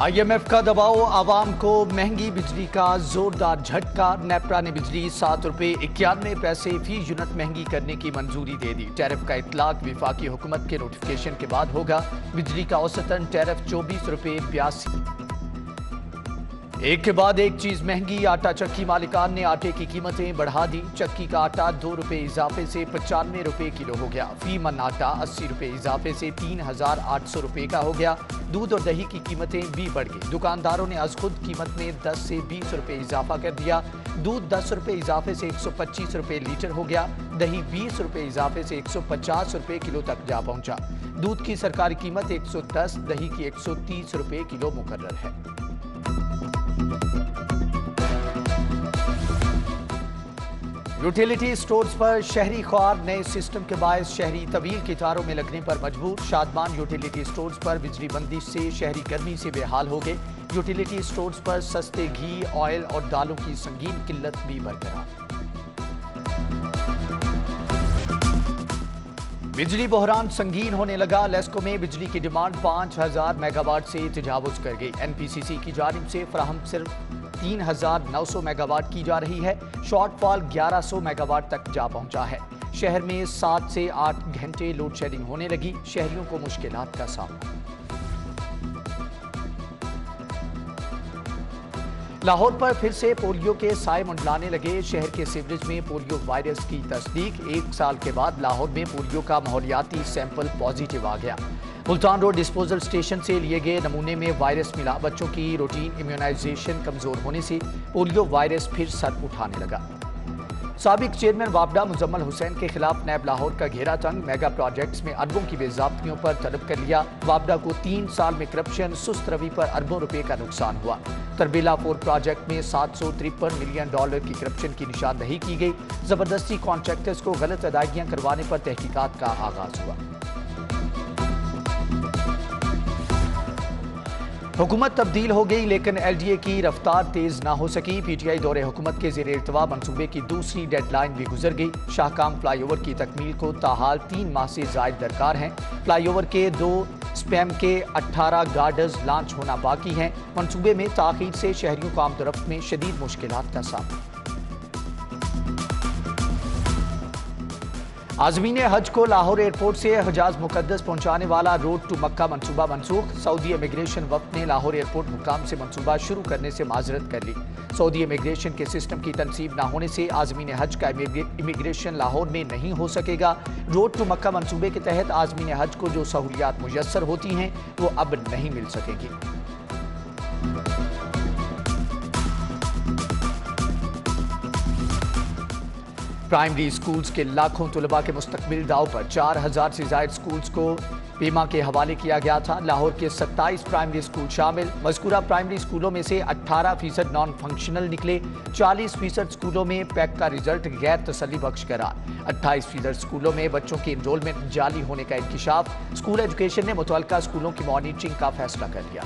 IMF का दबाव, आवाम को महंगी बिजली का जोरदार झटका। नेपरा ने बिजली ₹7.91 फी यूनिट महंगी करने की मंजूरी दे दी। टैरिफ का इतलाक विफाकी हुकूमत के नोटिफिकेशन के बाद होगा। बिजली का औसतन टैरिफ ₹24.82। एक के बाद एक चीज महंगी। आटा चक्की मालिकान ने आटे की कीमतें बढ़ा दी। चक्की का आटा ₹2 इजाफे से ₹95 किलो हो गया। फी मन आटा ₹80 इजाफे से ₹3800 का हो गया। दूध और दही की कीमतें भी बढ़ गई। दुकानदारों ने आज खुद कीमत में 10 से ₹20 इजाफा कर दिया। दूध ₹10 इजाफे से ₹125 लीटर हो गया। दही ₹20 इजाफे से ₹150 किलो तक जा पहुंचा। दूध की सरकारी कीमत 110, दही की ₹130 किलो मुकर्रर है। यूटिलिटी स्टोर्स पर शहरी ख्वार, नए सिस्टम के बायस शहरी तवील कतारों में लगने पर मजबूर। शादमान यूटिलिटी स्टोर्स पर बिजली बंदिश से शहरी गर्मी से बेहाल हो गए। यूटिलिटी स्टोर्स पर सस्ते घी, ऑयल और दालों की संगीन किल्लत भी बरकरार। बिजली बहरान संगीन होने लगा। लेस्को में बिजली की डिमांड 5000 मेगावाट से तजावुज कर गई। NPCC की जानिब से फराहम सिर्फ 3900 मेगावाट की जा रही है। शॉर्टफॉल 1100 मेगावाट तक जा पहुंचा है। शहर में 7 से 8 घंटे लोड शेडिंग होने लगी। शहरियों को मुश्किलात का सामना। लाहौर पर फिर से पोलियो के साए मंडलाने लगे। शहर के सीवरेज में पोलियो वायरस की तस्दीक। 1 साल के बाद लाहौर में पोलियो का माहौलियाती सैंपल पॉजिटिव आ गया। मुल्तान रोड डिस्पोजल स्टेशन से लिए गए नमूने में वायरस मिला। बच्चों की रूटीन इम्यूनाइजेशन कमजोर होने से पोलियो वायरस फिर सर उठाने लगा। साबिक चेयरमैन वापडा मुजम्मल हुसैन के खिलाफ नैब लाहौर का घेरा तंग। मेगा प्रोजेक्ट्स में अरबों की बेजाब्तियों पर तलब कर लिया। वापडा को 3 साल में करप्शन, सुस्त रवि पर अरबों रुपए का नुकसान हुआ। तरबेला 4 प्रोजेक्ट में $753 मिलियन की करप्शन की निशानदही की गई। जबरदस्ती कॉन्ट्रैक्टर्स को गलत अदायगियां करवाने पर तहकीकात का आगाज हुआ। हुकूमत तब्दील हो गई लेकिन LDA की रफ्तार तेज ना हो सकी। PTI दौरे हुकूमत के ज़ेरे इर्तवा मंसूबे की दूसरी डेडलाइन भी गुजर गई। शाहकाम फ्लाईओवर की तकमील को ताहाल 3 माह से ज़ायद दरकार हैं। फ्लाईओवर के 2 स्पैम के 18 गार्डर्स लॉन्च होना बाकी हैं। मंसूबे में ताखीर से शहरियों को आमदोरफ्त में शदीद मुश्किलात का सामना। आज़मीन हज को लाहौर एयरपोर्ट से हजाज मुकद्दस पहुंचाने वाला रोड टू मक्का मंसूबा मनसूख। सऊदी इमिग्रेशन वफ्द ने लाहौर एयरपोर्ट मुकाम से मंसूबा शुरू करने से माजरत कर ली। सऊदी इमिग्रेशन के सिस्टम की तनसीब न होने से आज़मीन हज का इमिग्रेशन लाहौर में नहीं हो सकेगा। रोड टू मक्का मंसूबे के तहत आज़मीन हज को जो सहूलियात मुयस्सर होती हैं वो अब नहीं मिल सकेंगी। प्राइमरी स्कूल्स के लाखों तलबा के मुस्तकबिल दाव पर। 4000 से ज्यादा स्कूल्स को बीमा के हवाले किया गया था। लाहौर के 27 प्राइमरी स्कूल शामिल। मज़कूरा प्राइमरी स्कूलों में से 18% नॉन फंक्शनल निकले। 40% स्कूलों में पैक का रिजल्ट गैर तसल्ली बख्श करार। 28% स्कूलों में बच्चों के इनरोलमेंट जाली होने का इंकिशाफ। स्कूल एजुकेशन ने मुतल्लिका स्कूलों की मॉनिटरिंग का फैसला कर लिया।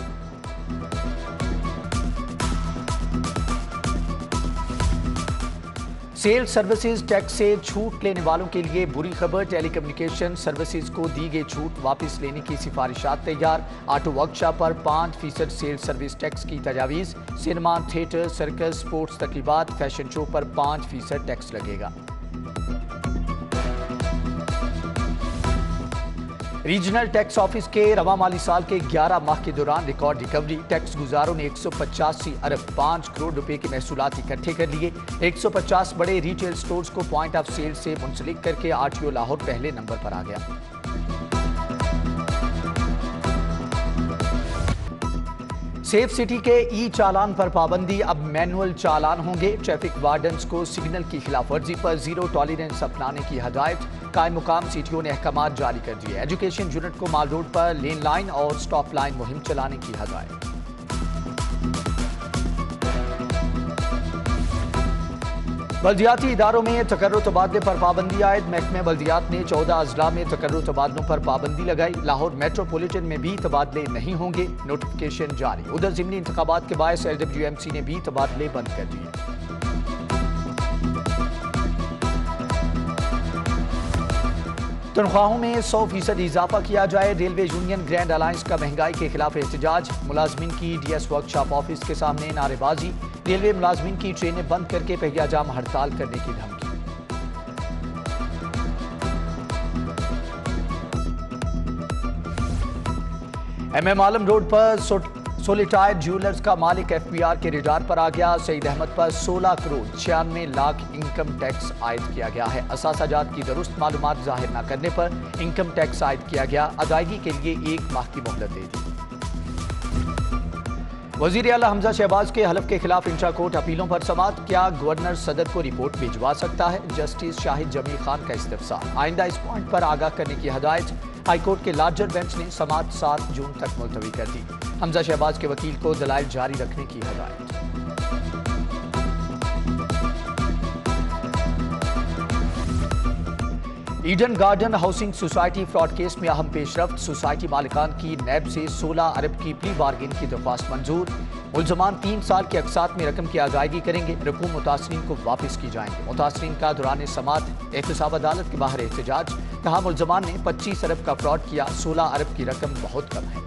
सेल्स सर्विसेज टैक्स से छूट लेने वालों के लिए बुरी खबर। टेलीकम्युनिकेशन सर्विसेज को दी गई छूट वापस लेने की सिफारिशात तैयार। ऑटो वर्कशॉप पर 5% सेल्स सर्विस टैक्स की तजावीज़। सिनेमा, थिएटर, सर्कस, स्पोर्ट्स तकरीबात, फैशन शो पर 5% टैक्स लगेगा। रीजनल टैक्स ऑफिस के रवा माली साल के 11 माह के दौरान रिकॉर्ड रिकवरी। टैक्स गुजारों ने 185 अरब 5 करोड़ रुपए के महसूलात इकट्ठे कर लिए। 150 बड़े रिटेल स्टोर्स को पॉइंट ऑफ सेल से मुंसलिक करके RTO लाहौर पहले नंबर पर आ गया। सेफ सिटी के ई चालान पर पाबंदी, अब मैनुअल चालान होंगे। ट्रैफिक वार्डन्स को सिग्नल की खिलाफ वर्जी पर 0 टॉलरेंस अपनाने की हदायत। कायम मुकाम CTO ने अहकामात जारी कर दिए। एजुकेशन यूनिट को माल रोड पर लेन लाइन और स्टॉप लाइन मुहिम चलाने की हदायत। बल्दियाती इदारों में तकर्रुर तबादले पर पाबंदी आयद। महकमे बल्दियात ने 14 अजला में तकर्रुर तबादलों पर पाबंदी लगाई। लाहौर मेट्रोपॉलिटन में भी तबादले नहीं होंगे, नोटिफिकेशन जारी। उधर ज़िमनी इंतखाबात के बायस LWMC ने भी तबादले बंद कर दिए। तनख्वाहों में 100% इजाफा किया जाए। रेलवे यूनियन ग्रैंड अलायंस का महंगाई के खिलाफ एहतजाज। मुलाजमीन की डीएस वर्कशॉप ऑफिस के सामने नारेबाजी। रेलवे मुलाजमीन की ट्रेनें बंद करके पहिया जाम हड़ताल करने की धमकी। MM आलम रोड पर सोलिटायर ज्वेलर्स का मालिक FBI के रडार पर आ गया। सईद अहमद पर 16 करोड़ 96 लाख इनकम टैक्स आयद किया गया है। असासाजात की दुरुस्त मालूमात जाहिर न करने पर इनकम टैक्स आयद किया गया। अदायगी के लिए 1 माह की मोहलत दे दी। वजीर आला हमजा शहबाज के हलफ के खिलाफ इंट्रा कोर्ट अपीलों पर समाअत। क्या गवर्नर सदर को रिपोर्ट भिजवा सकता है? जस्टिस शाहिद जमील खान का इस्तिफसार। आइंदा इस पॉइंट पर आगाह करने की हदायत। हाईकोर्ट के लार्जर बेंच ने समाअत 7 जून तक मुलतवी कर दी। हमजा शहबाज के वकील को दलाइल जारी रखने की हदायत। Eden garden housing society fraud case में अहम पेशरफ्त। सोसाइटी मालिकान की नैब से 16 अरब की प्री बार्गेन की दरख्वास्त मंजूर। मुलजमान 3 साल के अकसात में रकम की अदायगी करेंगे। रकूम मुतासरीन को वापस की जाएंगे। मुतासरीन का दौरान समाअत एहतसाब अदालत के बाहर एहतजाज। कहा मुलजमान ने 25 अरब का फ्रॉड किया। 16 अरब की रकम बहुत कम है।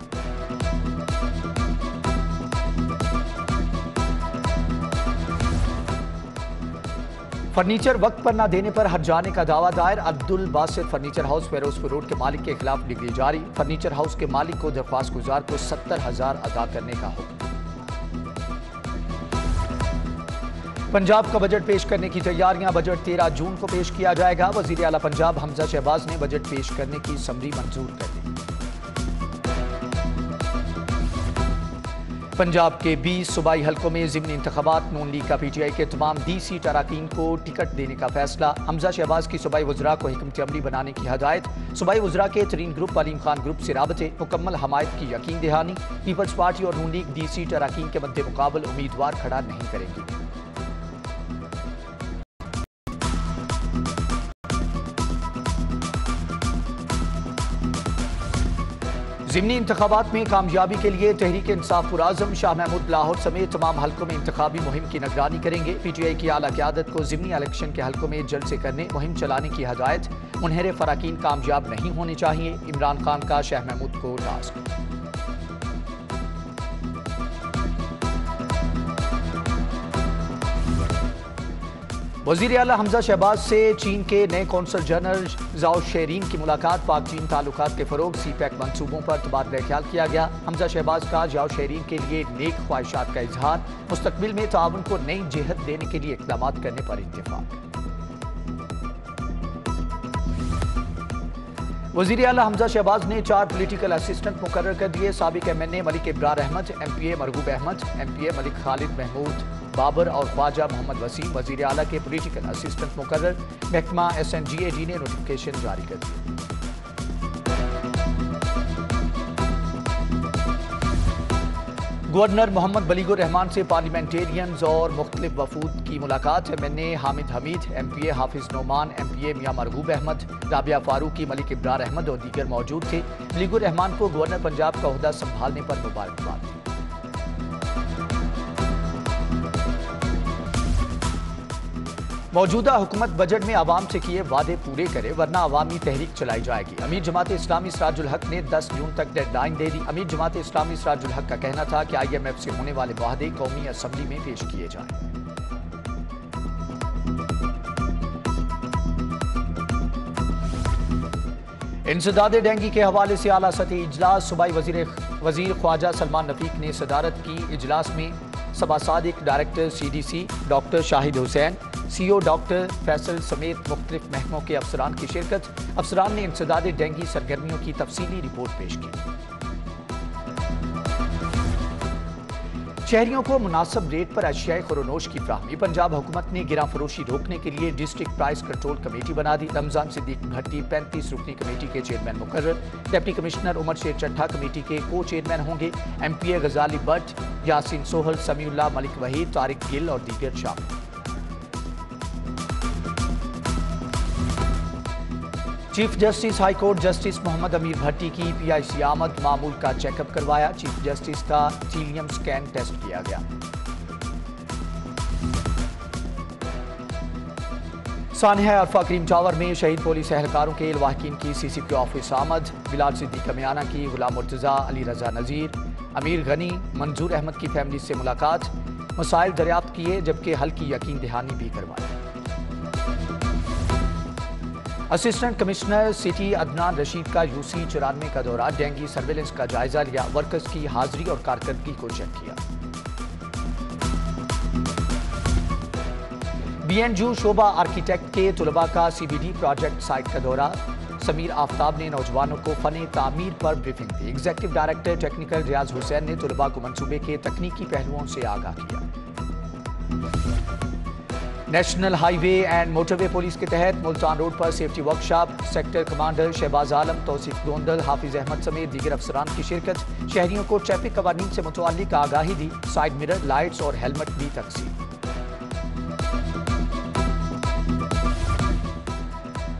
फर्नीचर वक्त पर न देने पर हट जाने का दावा दायर। Abdul Basit furniture house Ferozepur road के मालिक के खिलाफ डिग्री जारी। फर्नीचर हाउस के मालिक को दरख्वास्त गुजार को 70,000 अदा करने का हुक्म। पंजाब का बजट पेश करने की तैयारियां। बजट 13 जून को पेश किया जाएगा। वजीर आला पंजाब हमजा शहबाज ने बजट पेश करने की समरी मंजूर कर दी। पंजाब के 20 सूबाई हलकों में ज़िमनी इंतखाबात। नून लीग का PTI के तमाम DC अरकान को टिकट देने का फैसला। हमजा शहबाज की सूबाई वज़रा को हिकमत अमली बनाने की हदायत। सूबाई वज़रा के तरीन ग्रुप अलीम खान ग्रुप से राबते। मुकम्मल हमायत की यकीन दहानी। पीपल्स पार्टी और नून लीग DC अरकान के मद्दे मुकाबल उम्मीदवार खड़ा नहीं करेंगी। ज़िमनी इंतखाबात में कामयाबी के लिए तहरीक इंसाफ पुराज़म शाह महमूद लाहौर समेत तमाम हलकों में इंतखाबी मुहिम की निगरानी करेंगे। PTI की आला क़यादत को ज़िमनी इलेक्शन के हलकों में जल्द से करने मुहिम चलाने की हदायत। मुनहरे फ़राकीन कामयाब नहीं होने चाहिए। इमरान खान का शाह महमूद को टास्क। वज़ीर आला हमजा शहबाज से चीन के नए कौंसल जनरल जाओ शेरीन की मुलाकात। पाक चीन ताल्लुकात के फरोग CPEC मंसूबों पर तबादला ख्याल किया गया। हमजा शहबाज का जाओ शेरीन के लिए नेक ख्वाहिशात का इजहार। मुस्तकबिल में ताउन को नई जेहत देने के लिए इक़दामात करने पर इत्तेफाक। वज़ीर आला हमजा शहबाज ने 4 पोलिटिकल असिस्टेंट मुकर्रर कर दिए। साबिक MNA Malik Ibrar Ahmad, MPA Marghoob Ahmad, MPA Malik Khalid Mahmood Babar और ख्वाजा मोहम्मद वसीम वज़ीर आला के पोलिटिकल असिस्टेंट मुकर्रर। महकमा SNGAD ने नोटिफिकेशन जारी कर दिया। गवर्नर मोहम्मद बलीगुर रहमान से पार्लियामेंटेरियंस और मुख्तलिफ वफूद की मुलाकात। MNA हामिद हमीद, MPA हाफिज नोमान, MPA मियां मरगूब अहमद, राबिया फारूकी, मलिक इब्रार अहमद और दीगर मौजूद थे। बलीगुर रहमान को गवर्नर पंजाब का ओहदा संभालने पर मुबारकबाद दी। मौजूदा हुकूमत बजट में आवाम से किए वादे पूरे करे वरना अवामी तहरीक चलाई जाएगी। अमीर जमात इस्लामी सिराजुल हक ने 10 जून तक डेडलाइन दे दी। अमीर जमात इस्लामी सिराजुल हक का कहना था कि IMF से होने वाले वादे कौमी असम्बली में पेश किए जाएं। इंसदादे डेंगी के हवाले से आला सतही इजलास। सूबाई वजीर ख्वाजा सलमान रफीक ने सदारत की। इजलास में Saba Sadiq, director CDC doctor Shahid Hussain, CO doctor Faisal समेत मुख्तलिफ महकमों के अफसरान की शिरकत। अफसरान ने इंसदादे डेंगी सरगर्मियों की तफसीली रिपोर्ट पेश की। शहरियों को मुनासिब रेट पर अशियाए खुरोनोश की फ्राहमी। पंजाब हुकूमत ने गिरा फरोशी रोकने के लिए डिस्ट्रिक्ट प्राइस कंट्रोल कमेटी बना दी। रमजान सिद्दीक भट्टी 35 रुकनी कमेटी के चेयरमैन मुकर्रर। डिप्टी कमिश्नर उमर शेर चट्ठा कमेटी के को चेयरमैन होंगे। MPA गजाली भट्ट, यासीन सोहल, समीउल्लाह, मलिक वहीद, तारिक गिल और दीगर शामिल। Chief justice high court justice Mohammad Amir Bhatti की PIC आमद। मामूल का चेकअप करवाया। चीफ जस्टिस का टीलियम स्कैन टेस्ट किया गया। सानिया अरफा क्रीम टावर में शहीद पुलिस एहलकारों के लवाहकीन की CCP ऑफिस आमद। बिलाल सिद्दीक कमियाना की गुलाम मुर्तजा, अली रजा नज़ीर, अमीर गनी, मंजूर अहमद की फैमिली से मुलाकात, मसाइल दरियाफ्त किए जबकि हल की यकीन दहानी भी करवाई। Assistant commissioner city Adnan Rashid का UC 94 का दौरा, डेंगू सर्वेलेंस का जायजा लिया, वर्कर्स की हाजिरी और कारकर्दगी को चेक किया। BNU शोबा आर्किटेक्ट के तुलबा का CBD प्रोजेक्ट साइट का दौरा, समीर आफ्ताब ने नौजवानों को फन तामीर पर ब्रीफिंग दी। एग्जीक्यूटिव डायरेक्टर टेक्निकल रियाज हुसैन ने तुलबा को मंसूबे के तकनीकी पहलुओं से आगाह किया। National highway and motorway police के तहत मुल्तान रोड पर safety workshop, sector commander Shahbaz Alam, Tauseef Gondal, Hafiz Ahmed समेत दीगर अफसरान की शिरकत। शहरियों को ट्रैफिक कवानीन से मुतअल्लिक आगाही दी, साइड मिरर, लाइट्स और हेलमेट भी तकसीम।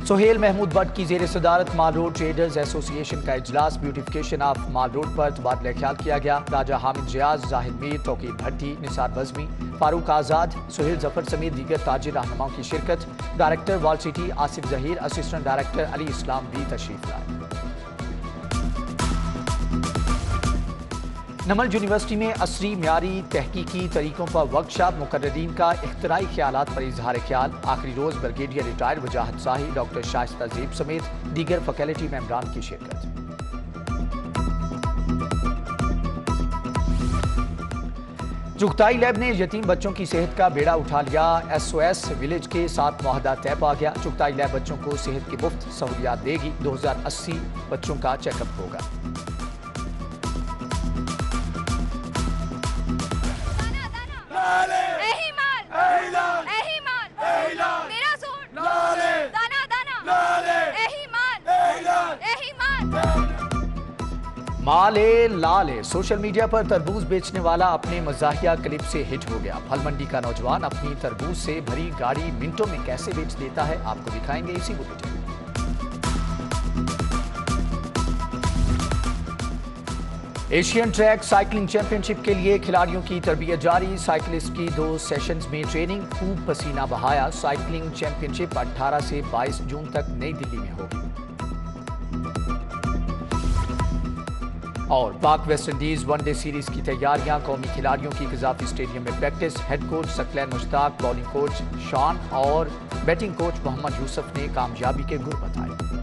सोहेल महमूद भट्ट की जेर सदारत माल रोड ट्रेडर्स एसोसिएशन का इजलास, ब्यूटिफिकेशन ऑफ माल रोड पर तबादला ख्याल किया गया। राजा हामिद जियाज, जाहिद मीर, तौकीर भट्टी, निसार बज़मी, फारूक आज़ाद, सुहेल जफर समेत दीगर ताजिर रहनुमाओं की शिरकत। Director wall city Asif Zaheer, assistant director Ali Islam भी तशरीफ लाए। नमल यूनिवर्सिटी में असरी म्यारी तहकीकी तरीकों पर वर्कशॉप, मुकर्ररीन का इख्तराई ख्यालात पर इजहार ख्याल। आखिरी रोज ब्रिगेडियर रिटायर्ड वजाहत शाही, डॉक्टर शाइस्ता ज़ेब समेत दीगर फैकल्टी मेंबरान की शिरकत। चुगताई लैब ने यतीम बच्चों की सेहत का बेड़ा उठा लिया। SOS विलेज के साथ मुआहदा तय पा गया। चुगताई लैब बच्चों को सेहत की मुफ्त सहूलियात देगी। 2080 बच्चों का चेकअप होगा। माले लाले सोशल मीडिया पर तरबूज बेचने वाला अपने मजाहिया क्लिप से हिट हो गया। फल मंडी का नौजवान अपनी तरबूज से भरी गाड़ी मिनटों में कैसे बेच देता है, आपको दिखाएंगे इसी bulletin. Asian track cycling championship के लिए खिलाड़ियों की तरबियत जारी। साइकिलिस्ट की 2 सेशंस में ट्रेनिंग, खूब पसीना बहाया। साइकिलिंग चैंपियनशिप 18 से 22 जून तक नई दिल्ली में होगी। और पाक वेस्ट इंडीज वनडे सीरीज की तैयारियां, कौमी खिलाड़ियों की कजाफी स्टेडियम में practice. Head coach Saqlain Mushtaq, bowling coach Shaun और बैटिंग कोच मोहम्मद यूसुफ ने कामयाबी के गुर बताए।